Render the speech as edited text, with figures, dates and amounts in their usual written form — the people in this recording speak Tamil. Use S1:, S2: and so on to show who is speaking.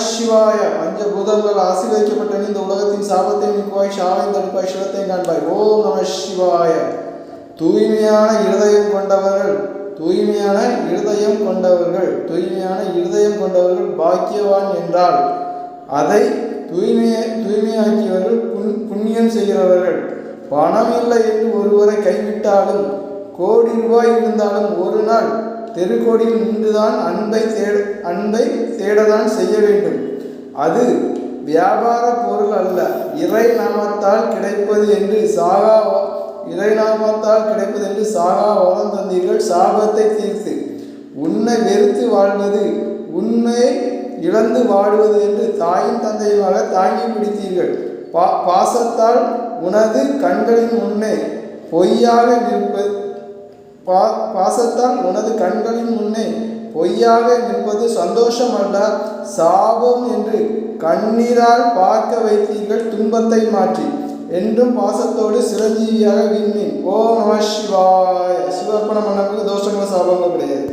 S1: சிவாய. பஞ்சபூதங்கள் ஆசீர்வதிக்கப்பட்ட இந்த உலகத்தின் சாபத்தை நீக்குவாய், சாவை தடுப்பாய், சிவத்தை காண்பாய். ஓம் நம சிவாய. தூய்மையான இருதயம் கொண்டவர்கள் தூய்மையான இருதயம் கொண்டவர்கள் பாக்கியவான் என்றால் அதை தூய்மையாக்கியவர்கள் புண்ணியம் செய்கிறவர்கள். பணம் இல்லை என்று ஒருவரை கைவிட்டாலும், கோடி ரூபாய் இருந்தாலும், ஒரு நாள் தெருக்கோடியில் நின்றுதான் அன்பை தேடதான் செய்ய வேண்டும். அது வியாபார பொருள் அல்ல. இறை நாமத்தால் கிடைப்பது என்று சாகா வரம் தந்தீர்கள். சாபத்தை தீர்த்து உன்னை வெறுத்து வாழ்வது, உண்மையை இழந்து வாடுவது என்று தாயும் தந்தையுமாக தாங்கி பிடித்தீர்கள். பாசத்தால் உனது கண்களின் முன்னே பொய்யாக நிற்பது சந்தோஷம் அல்ல, சாபம் என்று கண்ணீரால் பார்க்க வைத்தீர்கள் துன்பத்தை மாற்றி. என்றும் பாசத்தோடு சிரஞ்சீவியாக விண்மீன். ஓம் நம சிவாய. சிவப்பணம் மன்னருக்கு தோஷங்கள் சாபங்கள் கிடையாது.